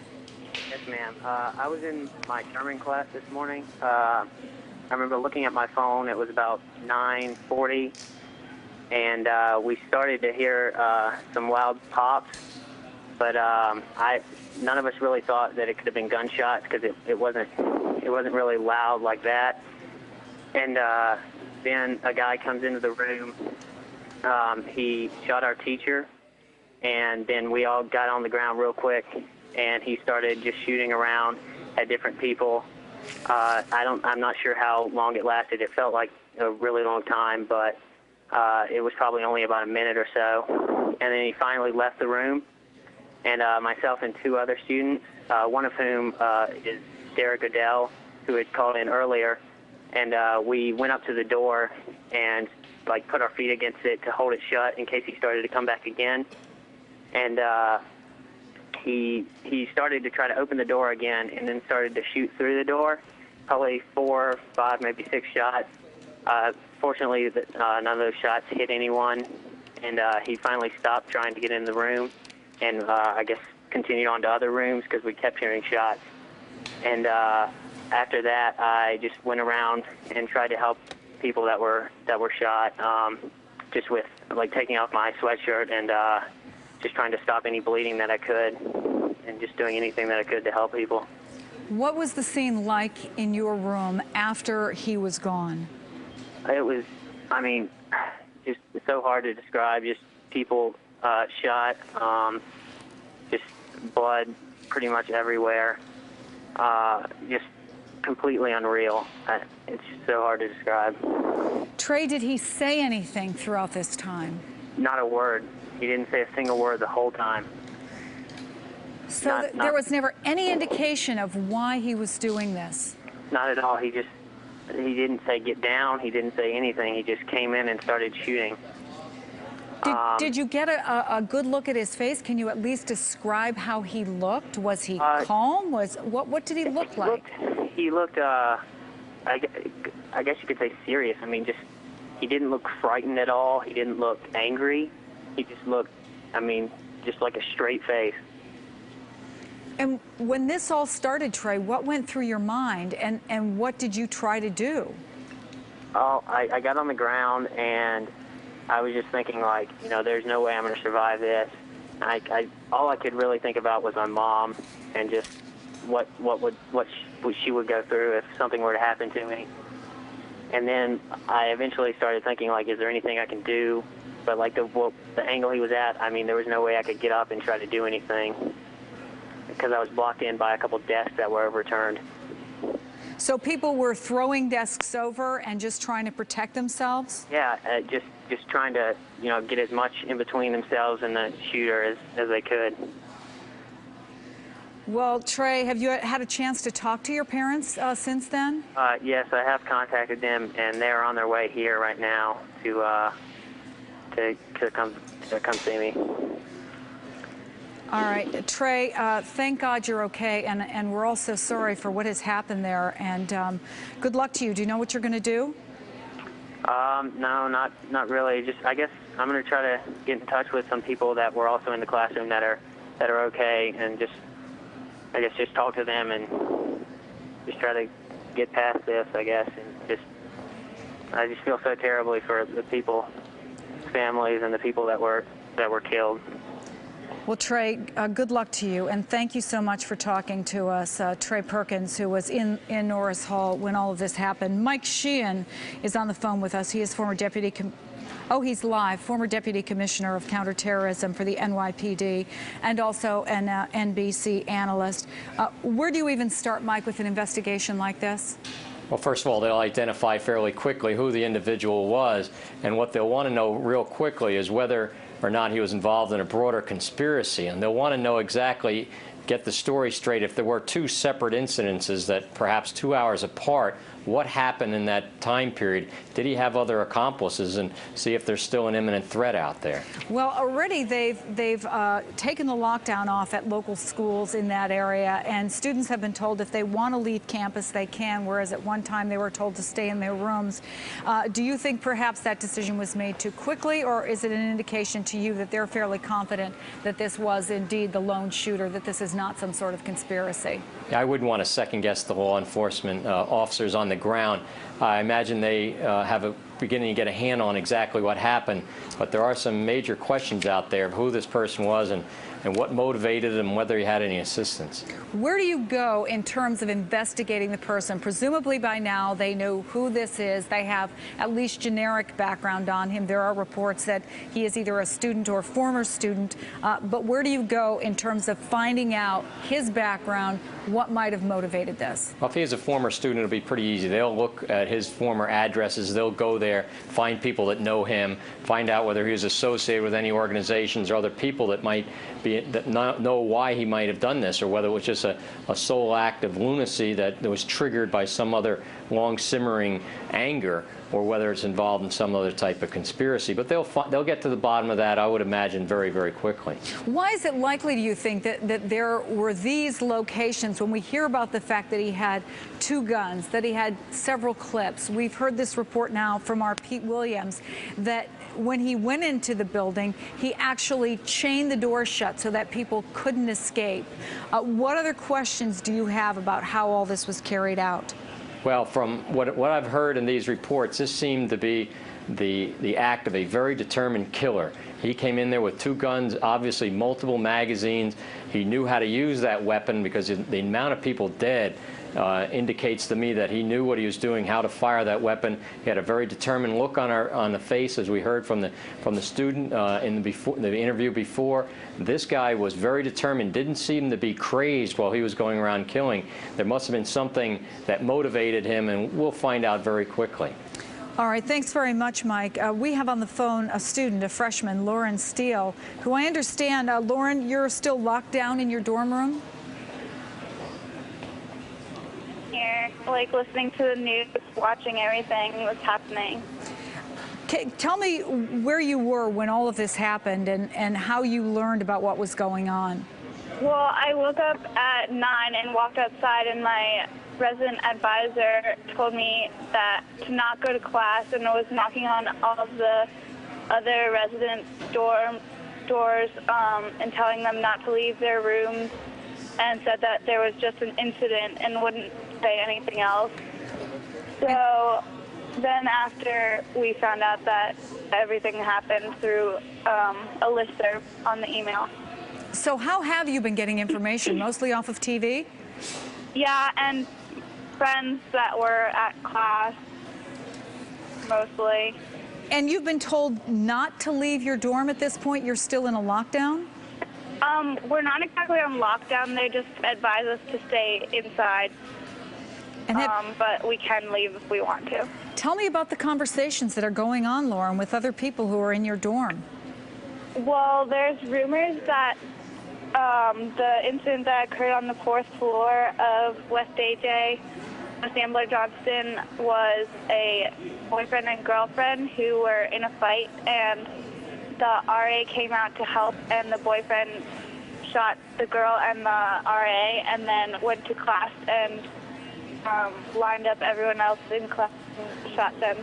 Yes, ma'am. I was in my German class this morning. I remember looking at my phone. It was about 9:40, and we started to hear some loud pops. But none of us really thought that it could have been gunshots because it wasn't really loud like that. And then a guy comes into the room. He shot our teacher, and then we all got on the ground real quick, and he started just shooting around at different people. I'm not sure how long it lasted. It felt like a really long time, but it was probably only about a minute or so. And then he finally left the room, and myself and 2 other students, one of whom is Derek Odell, who had called in earlier, and we went up to the door and put our feet against it to hold it shut in case he started to come back again. And he started to try to open the door again and then started to shoot through the door, probably 4, 5, maybe 6 shots. Fortunately, none of those shots hit anyone, and he finally stopped trying to get in the room and I guess continued on to other rooms because we kept hearing shots. And after that, I just went around and tried to help people that were shot, just with taking off my sweatshirt and just trying to stop any bleeding that I could, and just doing anything that I could to help people. What was the scene like in your room after he was gone? It was, I mean, just so hard to describe. Just people shot, just blood pretty much everywhere. Just completely unreal. It's just so hard to describe. Trey, did he say anything throughout this time? Not a word. He didn't say a single word the whole time. So there was never any indication of why he was doing this? Not at all. He didn't say get down. He didn't say anything. He just came in and started shooting. Did you get a good look at his face? Can you at least describe how he looked? Was he calm? What did he look like? He looked, I guess you could say serious. I mean, he didn't look frightened at all. He didn't look angry. He just looked, just like a straight face. And when this all started, Trey, what went through your mind, and what did you try to do? Oh, I got on the ground, and I was just thinking, there's no way I'm going to survive this. All I could really think about was my mom, and just what she would go through if something were to happen to me. And then I eventually started thinking, like, is there anything I can do? But like the angle he was at, I mean, there was no way I could get up and try to do anything because I was blocked in by a couple desks that were overturned. So people were throwing desks over and just trying to protect themselves? Yeah, just trying to, you know, get as much in between themselves and the shooter as they could. Well, Trey, have you had a chance to talk to your parents since then? Yes, I have contacted them, and they're on their way here right now to come see me. All right, Trey, thank God you're okay, and we're all so sorry for what has happened there, and good luck to you. Do you know what you're going to do? No, not really. Just, I guess I'm going to try to get in touch with some people that were also in the classroom that are okay, and just talk to them and just try to get past this, I guess, and I just feel so terribly for the people, families, and the people that were killed. Well, Trey, good luck to you, and thank you so much for talking to us. Trey Perkins, who was in Norris Hall when all of this happened. Mike Sheehan is on the phone with us. He is former he's live, former Deputy Commissioner of Counterterrorism for the NYPD and also an NBC analyst. Where do you even start, Mike, with an investigation like this? Well, first of all, they'll identify fairly quickly who the individual was, and what they'll want to know real quickly is whether or not he was involved in a broader conspiracy, and they'll want to know exactly, get the story straight, if there were two separate incidences that perhaps 2 hours apart, what happened in that time period? Did he have other accomplices, and see if there's still an imminent threat out there? Well, already they've taken the lockdown off at local schools in that area, and students have been told if they want to leave campus, they can, whereas at one time they were told to stay in their rooms. Do you think perhaps that decision was made too quickly, or is it an indication to you that they're fairly confident that this was indeed the lone shooter, that this is not some sort of conspiracy? Yeah, I wouldn't want to second-guess the law enforcement officers on the ground. I imagine they have beginning to get a hand on exactly what happened, but there are some major questions out there of who this person was and what motivated him, whether he had any assistance. Where do you go in terms of investigating the person? Presumably by now they know who this is. They have at least generic background on him. There are reports that he is either a student or former student, but where do you go in terms of finding out his background, what might have motivated this? Well, if he is a former student, it'll be pretty easy. They'll look at his former addresses. They'll go there, find people that know him, find out whether he was associated with any organizations or other people that might be know why he might have done this, or whether it was just a sole act of lunacy that was triggered by some other long simmering anger, or whether it's involved in some other type of conspiracy. But they'll get to the bottom of that, I would imagine, very, very quickly. Why is it likely, do you think, that there were these locations when we hear about the fact that he had 2 guns, that he had several clips? We've heard this report now from our Pete Williams that when he went into the building, he actually chained the door shut so that people couldn't escape. What other questions do you have about how all this was carried out? Well, from what I've heard in these reports, this seemed to be the act of a very determined killer. He came in there with 2 guns, obviously multiple magazines. He knew how to use that weapon because the amount of people dead indicates to me that he knew what he was doing, how to fire that weapon. He had a very determined look on the face, as we heard from the student in the interview before. This guy was very determined, didn't seem to be crazed while he was going around killing. There must have been something that motivated him, and we'll find out very quickly. All right, thanks very much, Mike. We have on the phone a student, a freshman, Lauren Steele, who I understand, Lauren, you're still locked down in your dorm room? Here, like listening to the news, watching everything that's happening. Tell me where you were when all of this happened and how you learned about what was going on. Well, I woke up at 9 and walked outside, and my resident advisor told me that to not go to class, and was knocking on all of the other residents' doors and telling them not to leave their rooms, and said that there was just an incident and wouldn't say anything else. So then after we found out that everything happened through a listserv on the email. So how have you been getting information? Mostly off of TV? Yeah, and friends that were at class, mostly. And you've been told not to leave your dorm at this point? You're still in a lockdown? We're not exactly on lockdown. They just advise us to stay inside. And but we can leave if we want to. Tell me about the conversations that are going on, Lauren, with other people who are in your dorm. Well, there's rumors that the incident that occurred on the 4th floor of West AJ, West Ambler Johnston, was a boyfriend and girlfriend who were in a fight, and the RA came out to help, and the boyfriend shot the girl and the RA, and then went to class and lined up everyone else in class and shot them.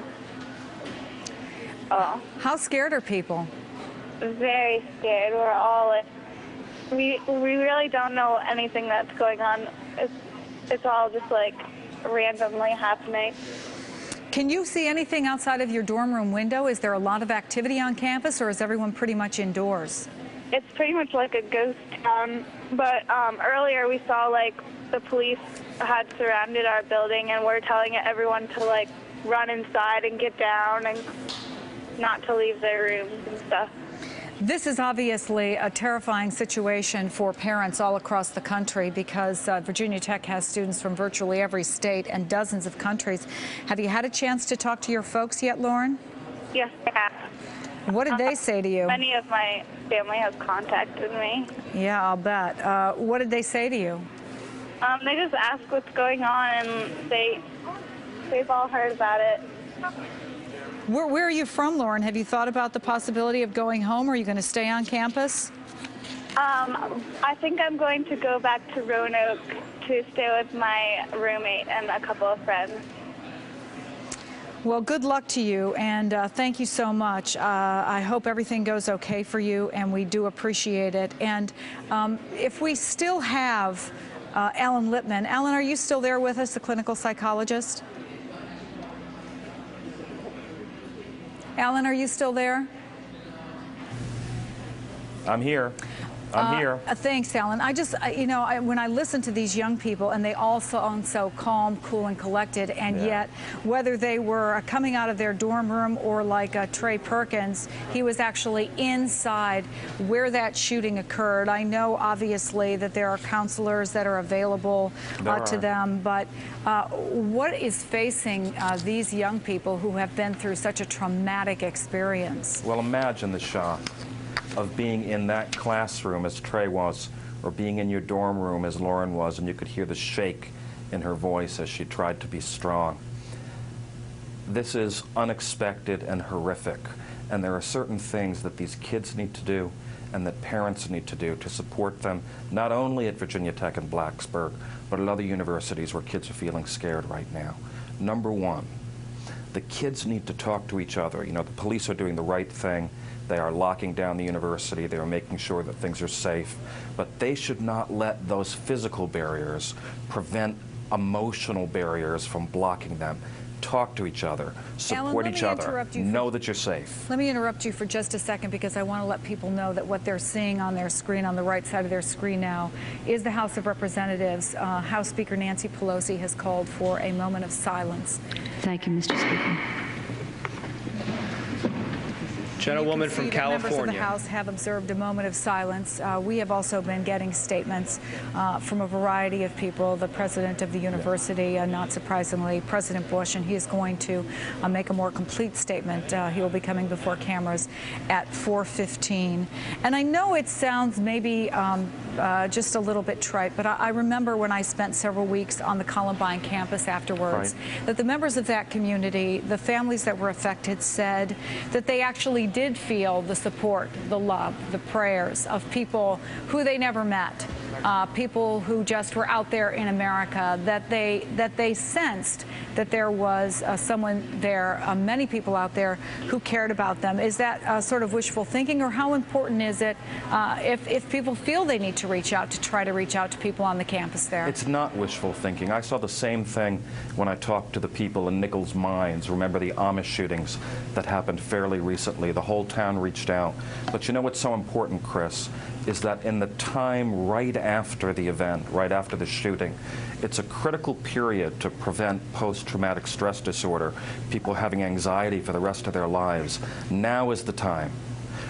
How scared are people? Very scared. We're all we really don't know anything that's going on. It's all just like randomly happening. Can you see anything outside of your dorm room window? Is there a lot of activity on campus, or is everyone pretty much indoors? It's pretty much like a ghost town, but earlier we saw like the police had surrounded our building, and we're telling everyone to like run inside and get down and not to leave their rooms and stuff. This is obviously a terrifying situation for parents all across the country, because Virginia Tech has students from virtually every state and dozens of countries. Have you had a chance to talk to your folks yet, Lauren? Yes, I have. What did they say to you? Many of my family has contacted me. Yeah, I'll bet. What did they say to you? They just ask what's going on, and they've all heard about it. Where are you from, Lauren? Have you thought about the possibility of going home, or are you going to stay on campus? I think I'm going to go back to Roanoke to stay with my roommate and a couple of friends. Well, good luck to you, and thank you so much. I hope everything goes okay for you, and we do appreciate it. And if we still have Alan Lippman. Alan, are you still there with us, the clinical psychologist? Alan, are you still there? I'm here. I'm here. Thanks, Alan. I just, when I listen to these young people, and they all sound so calm, cool, and collected, and yet, whether they were coming out of their dorm room or like Trey Perkins, he was actually inside where that shooting occurred. I know, obviously, that there are counselors that are available to them, but what is facing these young people who have been through such a traumatic experience? Well, imagine the shock of being in that classroom as Trey was, or being in your dorm room as Lauren was, and you could hear the shake in her voice as she tried to be strong. This is unexpected and horrific, and there are certain things that these kids need to do and that parents need to do to support them, not only at Virginia Tech and Blacksburg, but at other universities where kids are feeling scared right now. Number one, the kids need to talk to each other. You know, the police are doing the right thing. They are locking down the university. They are making sure that things are safe. But they should not let those physical barriers prevent emotional barriers from blocking them. Talk to each other. Support each other. Know that you're safe. Let me interrupt you for just a second, because I want to let people know that what they're seeing on their screen, on the right side of their screen now, is the House of Representatives. House Speaker Nancy Pelosi has called for a moment of silence. Thank you, Mr. Speaker. Gentlewoman from California. Members of the House have observed a moment of silence. We have also been getting statements from a variety of people. The president of the university, not surprisingly, President Bush, and he is going to make a more complete statement. He will be coming before cameras at 4:15. And I know it sounds maybe just a little bit trite, but I remember when I spent several weeks on the Columbine campus afterwards, that the members of that community, the families that were affected, said that they actually did feel the support, the love, the prayers of people who they never met, people who just were out there in America, that they sensed that there was someone there, many people out there who cared about them. Is that sort of wishful thinking, or how important is it if people feel they need to reach out, to try to reach out to people on the campus there? It's not wishful thinking. I saw the same thing when I talked to the people in Nichols Mines. Remember the Amish shootings that happened fairly recently? The whole town reached out. But you know what's so important, Chris, is that in the time right after the event, right after the shooting, it's a critical period to prevent post-traumatic stress disorder, people having anxiety for the rest of their lives. Now is the time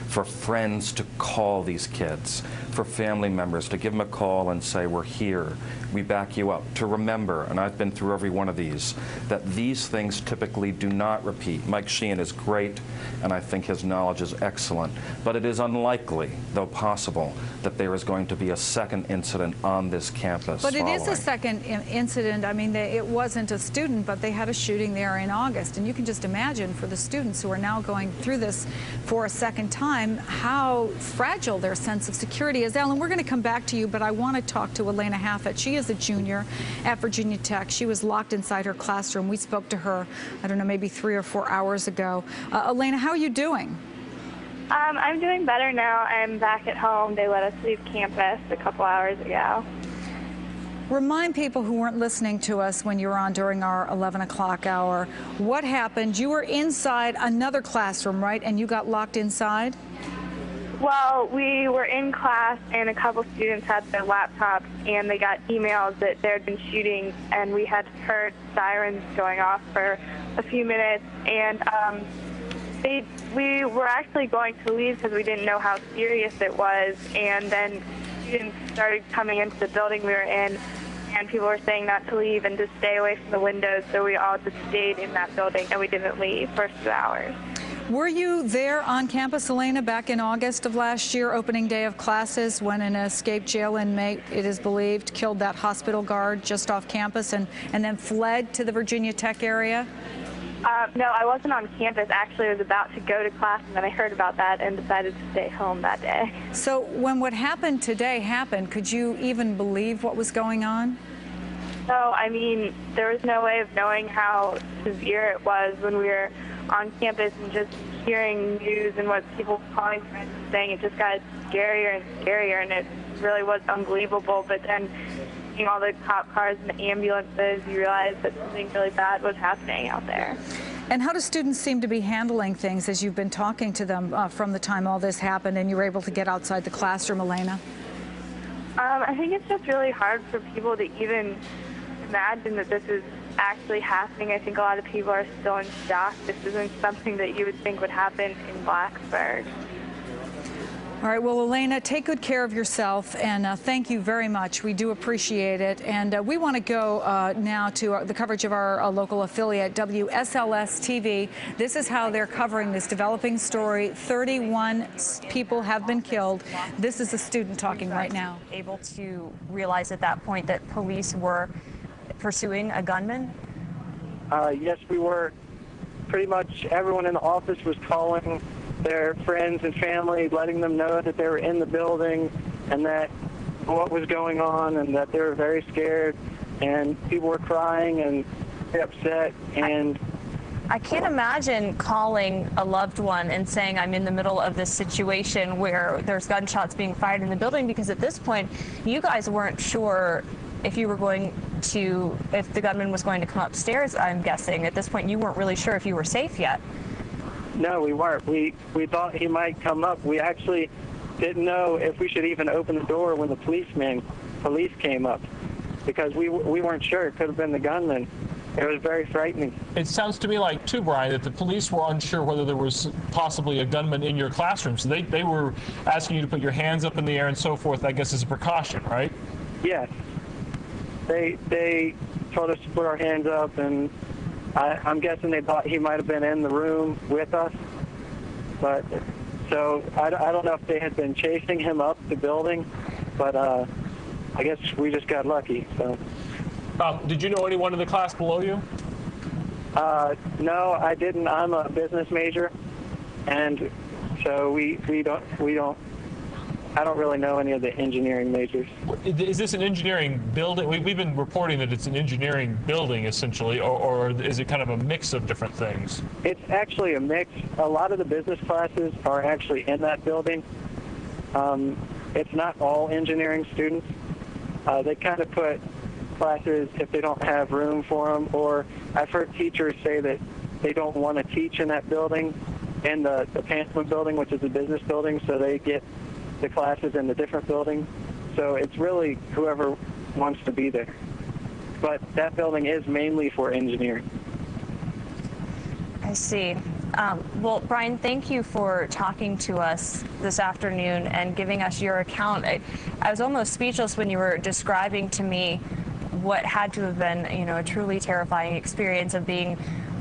for friends to call these kids, for family members to give them a call and say, we're here, we back you up, to remember, and I've been through every one of these, that these things typically do not repeat. Mike Sheehan is great, and I think his knowledge is excellent, but it is unlikely, though possible, that there is going to be a second incident on this campus. But it is a second incident. I mean, it wasn't a student, but they had a shooting there in August, and you can just imagine for the students who are now going through this for a second time, how fragile their sense of security is. Ellen, we're going to come back to you, but I want to talk to Elena Haffett. She is a junior at Virginia Tech. She was locked inside her classroom. We spoke to her, I don't know, maybe 3 or 4 hours ago. Elena, how are you doing? I'm doing better now. I'm back at home. They let us leave campus a couple hours ago. Remind people who weren't listening to us when you were on during our 11 o'clock hour, what happened? You were inside another classroom, right? And you got locked inside? Well, we were in class, and a couple students had their laptops, and they got emails that there had been shootings, and we had heard sirens going off for a few minutes, and we were actually going to leave because we didn't know how serious it was, and then students started coming into the building we were in, and people were saying not to leave and to stay away from the windows, so we all just stayed in that building, and we didn't leave for 2 hours. Were you there on campus, Elena, back in August of last year, opening day of classes, when an escaped jail inmate, it is believed, killed that hospital guard just off campus and then fled to the Virginia Tech area? No, I wasn't on campus. Actually, I was about to go to class, and then I heard about that and decided to stay home that day. So when what happened today happened, could you even believe what was going on? No, I mean, there was no way of knowing how severe it was when we were on campus, and just hearing news and what people were calling friends and saying, it just got scarier and scarier, and it really was unbelievable. But then seeing all the cop cars and the ambulances, you realize that something really bad was happening out there. And how do students seem to be handling things as you've been talking to them from the time all this happened and you were able to get outside the classroom, Elena? I think it's just really hard for people to even imagine that this is actually happening. I think a lot of people are still in shock. This isn't something that you would think would happen in Blacksburg. All right, well, Elena, take good care of yourself, and thank you very much. We do appreciate it. And we want to go now to the coverage of our local affiliate, WSLS-TV. This is how they're covering this developing story. 31 people have been killed. This is a student talking right now. Able to realize at that point that police were pursuing a gunman? Yes, we were. Pretty much everyone in the office was calling their friends and family, letting them know that they were in the building and that what was going on, and that they were very scared, and people were crying and upset. And I can't imagine calling a loved one and saying, I'm in the middle of this situation where there's gunshots being fired in the building, because at this point you guys weren't sure if you were going to, if the gunman was going to come upstairs. I'm guessing at this point you weren't really sure if you were safe yet. No, we weren't. We thought he might come up. We actually didn't know if we should even open the door when the police came up, because we weren't sure. It could have been the gunman. It was very frightening. It sounds to me like, too, Brian, that the police were unsure whether there was possibly a gunman in your classroom. So they were asking you to put your hands up in the air and so forth, I guess, as a precaution, right? Yes. They told us to put our hands up, and I'm guessing they thought he might have been in the room with us. But so I don't know if they had been chasing him up the building, but I guess we just got lucky. So. Did you know anyone in the class below you? No, I didn't. I'm a business major, and so we don't I don't really know any of the engineering majors. Is this an engineering building? We've been reporting that it's an engineering building, essentially, or is it kind of a mix of different things? It's actually a mix. A lot of the business classes are actually in that building. It's not all engineering students. They kind of put classes if they don't have room for them, or I've heard teachers say that they don't want to teach in that building, in the Pantslin building, which is the business building, so they get the classes in the different building. So it's really whoever wants to be there. But that building is mainly for engineering. I see. Well, Brian, thank you for talking to us this afternoon and giving us your account. I was almost speechless when you were describing to me what had to have been, a truly terrifying experience of being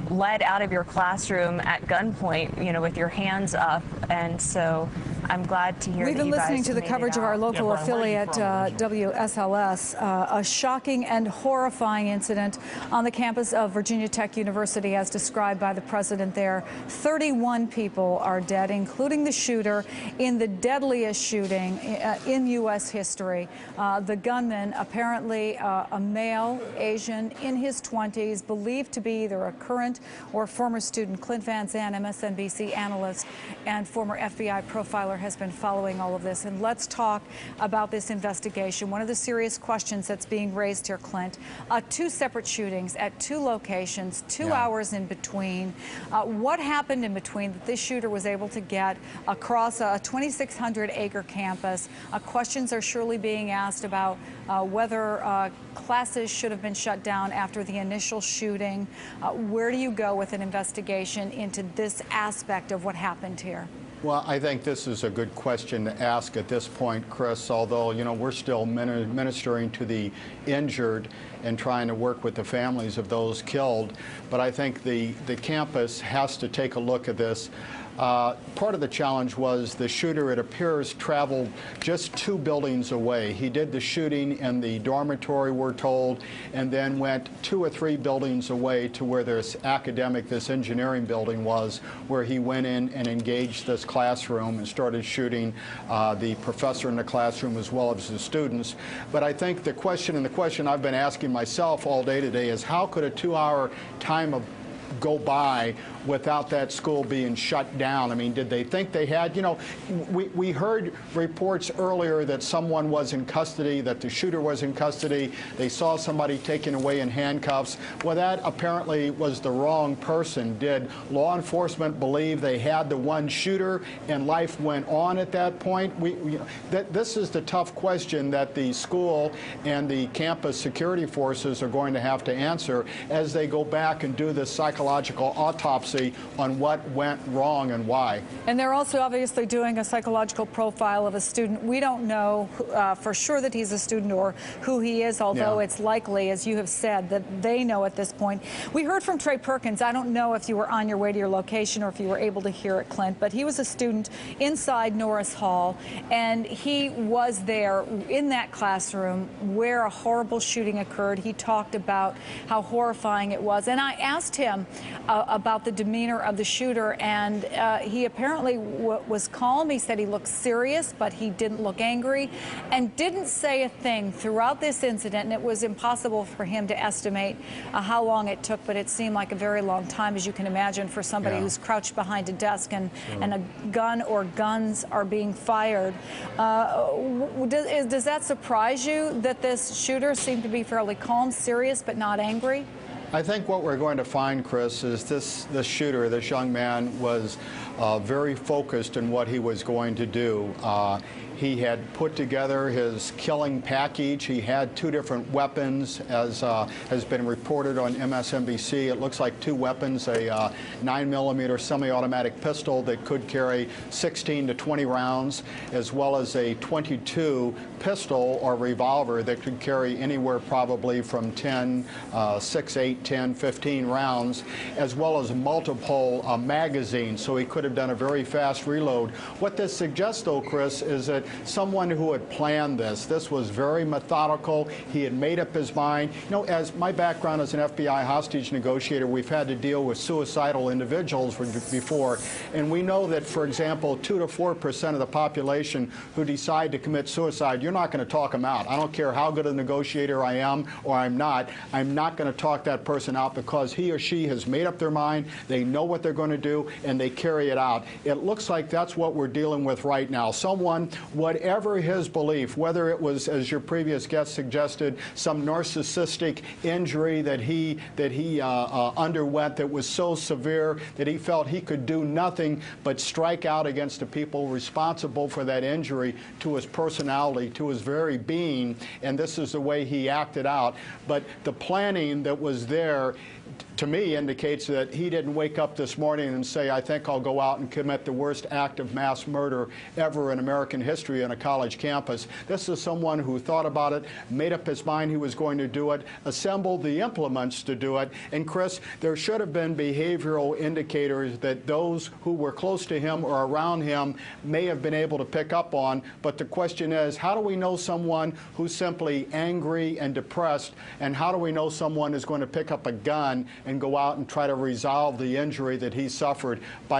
led out of your classroom at gunpoint, with your hands up. And so I'm glad to hear We've that been you listening guys to the made coverage it of our out. local affiliate, WSLS, a shocking and horrifying incident on the campus of Virginia Tech University, as described by the president there. 31 people are dead, including the shooter in the deadliest shooting in U.S. history. The gunman, apparently a male, Asian, in his 20s, believed to be either a current or former student. Clint Van Zandt, MSNBC analyst and former FBI profiler, has been following all of this. And let's talk about this investigation. One of the serious questions that's being raised here, Clint, 2 separate shootings at 2 locations, 2 hours in between. What happened in between that this shooter was able to get across a 2,600-acre campus? Questions are surely being asked about whether classes should have been shut down after the initial shooting. Where do you go with an investigation into this aspect of what happened here? Well, I think this is a good question to ask at this point, Chris, although, we're still ministering to the injured and trying to work with the families of those killed. But I think the campus has to take a look at this. Part of the challenge was the shooter, it appears, traveled just 2 buildings away. He did the shooting in the dormitory, we're told, and then went 2 or 3 buildings away to where this engineering building was, where he went in and engaged this classroom and started shooting the professor in the classroom as well as the students. But I think the question I've been asking myself all day today is, how could a 2-hour time go by without that school being shut down? I mean, did they think they had, we heard reports earlier that someone was in custody, that the shooter was in custody. They saw somebody taken away in handcuffs. Well, that apparently was the wrong person. Did law enforcement believe they had the one shooter and life went on at that point? This is the tough question that the school and the campus security forces are going to have to answer as they go back and do this psychological autopsy on what went wrong and why. And they're also obviously doing a psychological profile of a student. We don't know for sure that he's a student or who he is, although it's likely, as you have said, that they know at this point. We heard from Trey Perkins. I don't know if you were on your way to your location or if you were able to hear it, Clint, but he was a student inside Norris Hall, and he was there in that classroom where a horrible shooting occurred. He talked about how horrifying it was, and I asked him about the demeanor of the shooter, and he apparently was calm. He said he looked serious, but he didn't look angry and didn't say a thing throughout this incident. And it was impossible for him to estimate how long it took, but it seemed like a very long time, as you can imagine, for somebody who's crouched behind a desk and a gun or guns are being fired. Does that surprise you that this shooter seemed to be fairly calm, serious, but not angry? I think what we're going to find, Chris, is this shooter, this young man, was very focused in what he was going to do. He had put together his killing package. He had 2 different weapons, as has been reported on MSNBC. It looks like 2 weapons, a 9mm semi-automatic pistol that could carry 16 to 20 rounds, as well as a .22 pistol or revolver that could carry anywhere probably from 6, 8, 10, 15 rounds, as well as multiple magazines. So he could have have done a very fast reload. What this suggests, though, Chris, is that someone who had planned this was very methodical. He had made up his mind. You know, as my background as an FBI hostage negotiator, we've had to deal with suicidal individuals before, and we know that, for example, 2 to 4% of the population who decide to commit suicide, you're not going to talk them out. I don't care how good a negotiator I am or I'm not going to talk that person out because he or she has made up their mind, they know what they're going to do, and they carry it out. It looks like that's what we're dealing with right now. Someone, whatever his belief, whether it was, as your previous guest suggested, some narcissistic injury that he underwent that was so severe that he felt he could do nothing but strike out against the people responsible for that injury to his personality, to his very being, and this is the way he acted out. But the planning that was there, to me, indicates that he didn't wake up this morning and say, I think I'll go out and commit the worst act of mass murder ever in American history on a college campus. This is someone who thought about it, made up his mind he was going to do it, assembled the implements to do it. And Chris, there should have been behavioral indicators that those who were close to him or around him may have been able to pick up on. But the question is, how do we know someone who's simply angry and depressed, and how do we know someone is going to pick up a gun and go out and try to resolve the injury that he suffered by